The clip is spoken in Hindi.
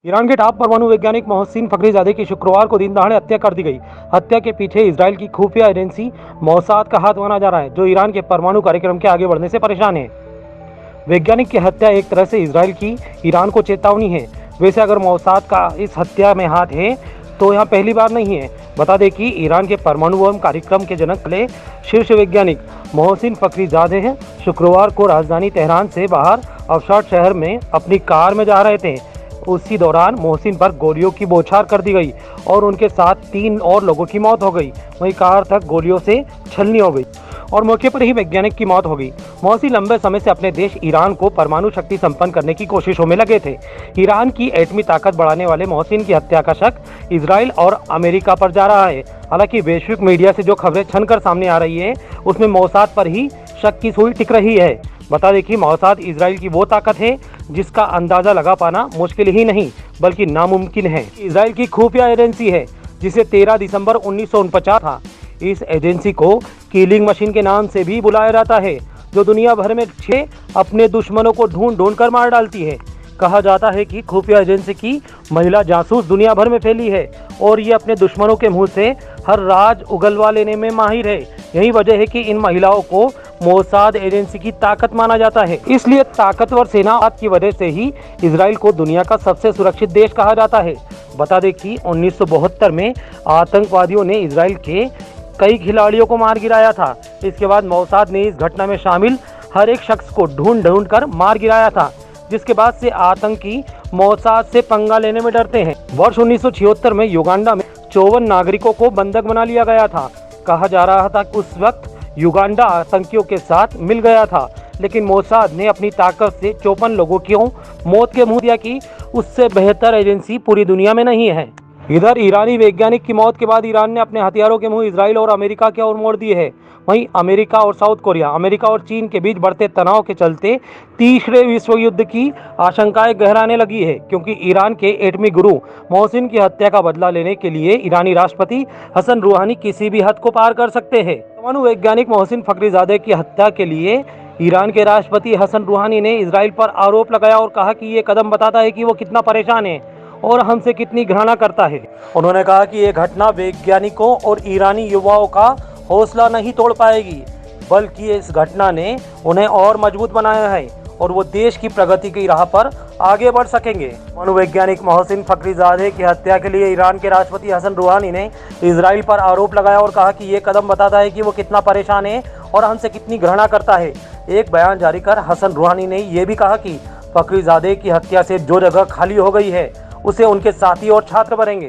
ईरान के टॉप परमाणु वैज्ञानिक मोहसिन फखरीजादे की शुक्रवार को दिन दहाड़े हत्या कर दी गई। हत्या के पीछे इजराइल की खुफिया एजेंसी मोसाद का हाथ माना जा रहा है, जो ईरान के परमाणु कार्यक्रम के आगे बढ़ने से परेशान है। वैज्ञानिक की हत्या एक तरह से इजराइल की ईरान को चेतावनी है। वैसे अगर मोसाद का इस हत्या में हाथ है तो यहाँ पहली बार नहीं है। बता दें कि ईरान के परमाणु बम कार्यक्रम के जनक पहले शीर्ष वैज्ञानिक मोहसिन फखरीजादे हैं शुक्रवार को राजधानी तेहरान से बाहर अफशाद शहर में अपनी कार में जा रहे थे। उसी दौरान मोहसिन पर गोलियों की बौछार कर दी गई और उनके साथ 3 और लोगों की मौत हो गई। वहीं कार तक गोलियों से छलनी हो गई और मौके पर ही वैज्ञानिक की मौत हो गई। मोहसिन लंबे समय से अपने देश ईरान को परमाणु शक्ति संपन्न करने की कोशिशों में लगे थे। ईरान की एटमी ताकत बढ़ाने वाले मोहसिन की हत्या का शक इजराइल और अमेरिका पर जा रहा है। हालांकि वैश्विक मीडिया से जो खबरें छनकर सामने आ रही है उसमें मोसाद पर ही शक की सुई टिक रही है। बता दें कि मोसाद इजराइल की वो ताकत है जिसका अंदाजा लगा पाना मुश्किल ही नहीं बल्कि नामुमकिन है। इजराइल की खुफिया एजेंसी है जिसे 13 दिसंबर 1949 था। इस एजेंसी को किलिंग मशीन के नाम से भी बुलाया जाता है, जो दुनिया भर में 6 अपने दुश्मनों को ढूंढ कर मार डालती है। कहा जाता है कि खुफिया एजेंसी की महिला जासूस दुनिया भर में फैली है और ये अपने दुश्मनों के मुंह से हर राज उगलवा लेने में माहिर है। यही वजह है कि इन महिलाओं को मोसाद एजेंसी की ताकत माना जाता है। इसलिए ताकतवर सेना की वजह से ही इजराइल को दुनिया का सबसे सुरक्षित देश कहा जाता है। बता दें कि 1972 में आतंकवादियों ने इजराइल के कई खिलाड़ियों को मार गिराया था। इसके बाद मोसाद ने इस घटना में शामिल हर एक शख्स को ढूंढ कर मार गिराया था, जिसके बाद से आतंकी मोसाद से पंगा लेने में डरते हैं। वर्ष 1976 में युगांडा में 54 नागरिकों को बंधक बना लिया गया था। कहा जा रहा था कि उस वक्त युगांडा आतंकियों के साथ मिल गया था, लेकिन मोसाद ने अपनी ताकत से 54 लोगों की मौत के मुंह दिया कि उससे बेहतर एजेंसी पूरी दुनिया में नहीं है। इधर ईरानी वैज्ञानिक की मौत के बाद ईरान ने अपने हथियारों के मुंह इजराइल और अमेरिका की ओर मोड़ दिए है। वहीं अमेरिका और साउथ कोरिया, अमेरिका और चीन के बीच बढ़ते तनाव के चलते तीसरे विश्व युद्ध की आशंकाएं गहराने लगी है, क्योंकि ईरान के एटमी गुरु मोहसिन की हत्या का बदला लेने के लिए ईरानी राष्ट्रपति हसन रूहानी किसी भी हद को पार कर सकते हैं। परमाणु वैज्ञानिक मोहसिन फखरीजादे की हत्या के लिए ईरान के राष्ट्रपति हसन रूहानी ने इजराइल पर आरोप लगाया और कहा कि ये कदम बताता है कि वो कितना परेशान है और हमसे कितनी घृणा करता है। उन्होंने कहा कि ये घटना वैज्ञानिकों और ईरानी युवाओं का हौसला नहीं तोड़ पाएगी, बल्कि इस घटना ने उन्हें और मजबूत बनाया है और वो देश की प्रगति की राह पर आगे बढ़ सकेंगे। मनोवैज्ञानिक मोहसिन फखरीजादे की हत्या के लिए ईरान के राष्ट्रपति हसन रूहानी ने इजराइल पर आरोप लगाया और कहा कि ये कदम बताता है कि वो कितना परेशान है और हमसे कितनी घृणा करता है। एक बयान जारी कर हसन रूहानी ने यह भी कहा कि फखरीजादे की हत्या से जो जगह खाली हो गई है उसे उनके साथी और छात्र भरेंगे।